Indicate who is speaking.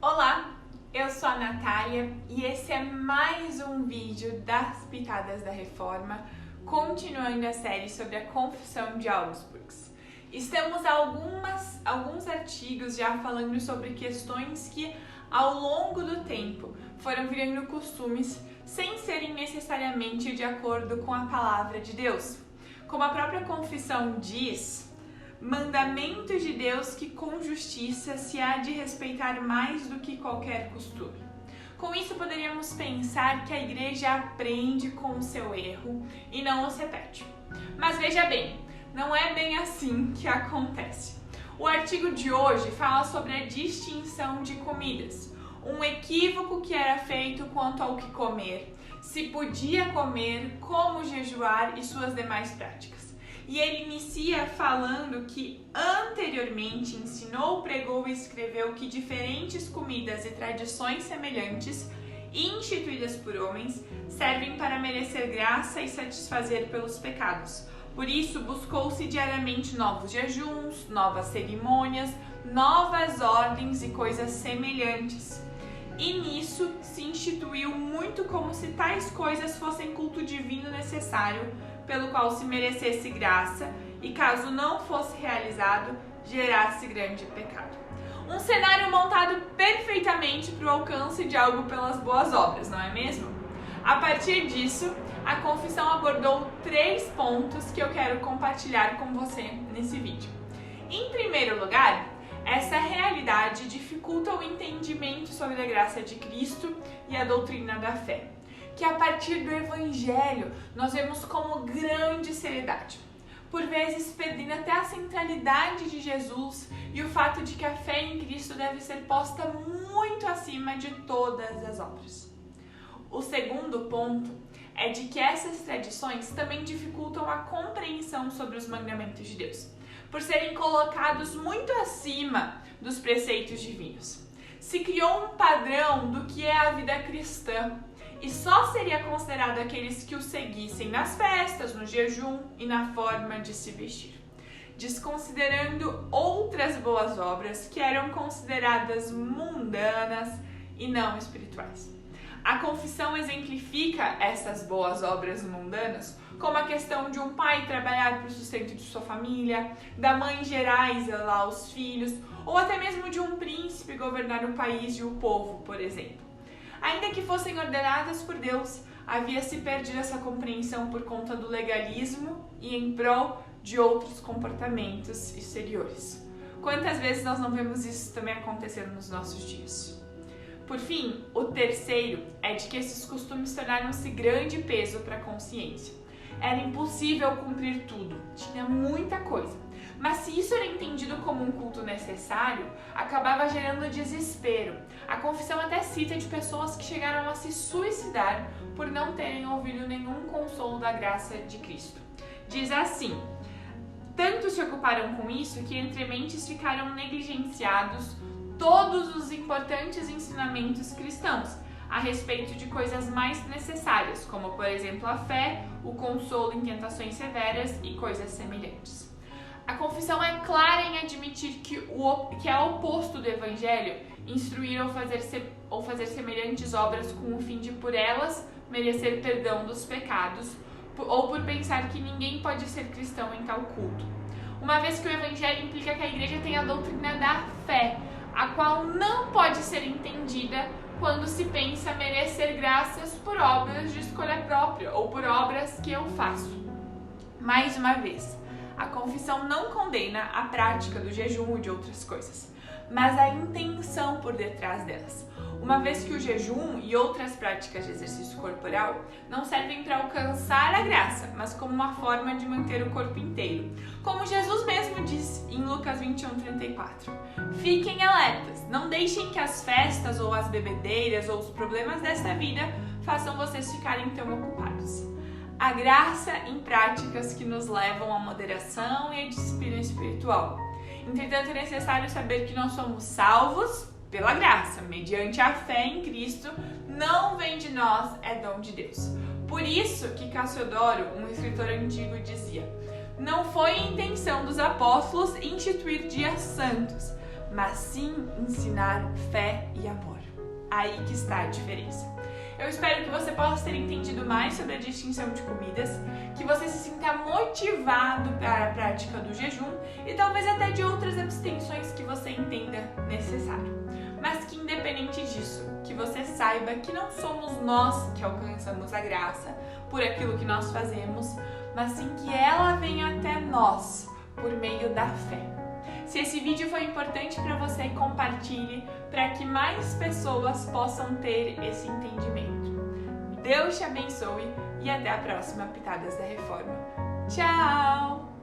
Speaker 1: Olá, eu sou a Natália e esse é mais um vídeo das Pitadas da Reforma, continuando a série sobre a Confissão de Augsburg. Estamos alguns artigos já falando sobre questões que ao longo do tempo foram virando costumes sem serem necessariamente de acordo com a palavra de Deus. Como a própria confissão diz, mandamentos de Deus que com justiça se há de respeitar mais do que qualquer costume. Com isso poderíamos pensar que a igreja aprende com o seu erro e não os repete. Mas veja bem, não é bem assim que acontece. O artigo de hoje fala sobre a distinção de comidas, um equívoco que era feito quanto ao que comer, se podia comer, como jejuar e suas demais práticas. E ele inicia falando que anteriormente ensinou, pregou e escreveu que diferentes comidas e tradições semelhantes, instituídas por homens, servem para merecer graça e satisfazer pelos pecados. Por isso, buscou-se diariamente novos jejuns, novas cerimônias, novas ordens e coisas semelhantes. E nisso se instituiu muito como se tais coisas fossem culto divino necessário, pelo qual se merecesse graça e, caso não fosse realizado, gerasse grande pecado. Um cenário montado perfeitamente para o alcance de algo pelas boas obras, não é mesmo? A partir disso, a confissão abordou 3 pontos que eu quero compartilhar com você nesse vídeo. Em primeiro lugar, essa realidade dificulta o entendimento sobre a graça de Cristo e a doutrina da fé, que a partir do Evangelho nós vemos como grande seriedade, por vezes perdendo até a centralidade de Jesus e o fato de que a fé em Cristo deve ser posta muito acima de todas as obras. O segundo ponto é de que essas tradições também dificultam a compreensão sobre os mandamentos de Deus, por serem colocados muito acima dos preceitos divinos. Se criou um padrão do que é a vida cristã, e só seria considerado aqueles que o seguissem nas festas, no jejum e na forma de se vestir, desconsiderando outras boas obras que eram consideradas mundanas e não espirituais. A confissão exemplifica essas boas obras mundanas, como a questão de um pai trabalhar para o sustento de sua família, da mãe gerar e zelar os filhos, ou até mesmo de um príncipe governar o país e o povo, por exemplo. Ainda que fossem ordenadas por Deus, havia se perdido essa compreensão por conta do legalismo e em prol de outros comportamentos exteriores. Quantas vezes nós não vemos isso também acontecendo nos nossos dias? Por fim, o terceiro é de que esses costumes tornaram-se grande peso para a consciência. Era impossível cumprir tudo, tinha muita coisa. Mas se isso era entendido como um culto necessário, acabava gerando desespero. A confissão até cita de pessoas que chegaram a se suicidar por não terem ouvido nenhum consolo da graça de Cristo. Diz assim: tanto se ocuparam com isso que entre mentes ficaram negligenciados todos os importantes ensinamentos cristãos a respeito de coisas mais necessárias, como por exemplo a fé, o consolo em tentações severas e coisas semelhantes. A confissão é clara em admitir que é oposto do Evangelho instruir ou fazer semelhantes obras com o fim de por elas merecer perdão dos pecados, ou por pensar que ninguém pode ser cristão em tal culto. Uma vez que o Evangelho implica que a igreja tem a doutrina da fé, a qual não pode ser entendida quando se pensa merecer graças por obras de escolha própria ou por obras que eu faço. Mais uma vez, a confissão não condena a prática do jejum e de outras coisas, mas a intenção por detrás delas. Uma vez que o jejum e outras práticas de exercício corporal não servem para alcançar a graça, mas como uma forma de manter o corpo inteiro. Como Jesus mesmo disse em Lucas 21:34. Fiquem alertas, não deixem que as festas ou as bebedeiras ou os problemas desta vida façam vocês ficarem tão ocupados. A graça em práticas que nos levam à moderação e à disciplina espiritual. Entretanto, é necessário saber que nós somos salvos pela graça, mediante a fé em Cristo, não vem de nós, é dom de Deus. Por isso que Cassiodoro, um escritor antigo, dizia: não foi a intenção dos apóstolos instituir dias santos, mas sim ensinar fé e amor. Aí que está a diferença. Eu espero que você possa ter entendido mais sobre a distinção de comidas, que você se sinta motivado para a prática do jejum e talvez até de outras abstenções que você entenda necessário. Mas que independente disso, que você saiba que não somos nós que alcançamos a graça por aquilo que nós fazemos, mas sim que ela vem até nós por meio da fé. Se esse vídeo foi importante para você, compartilhe para que mais pessoas possam ter esse entendimento. Deus te abençoe e até a próxima Pitadas da Reforma. Tchau!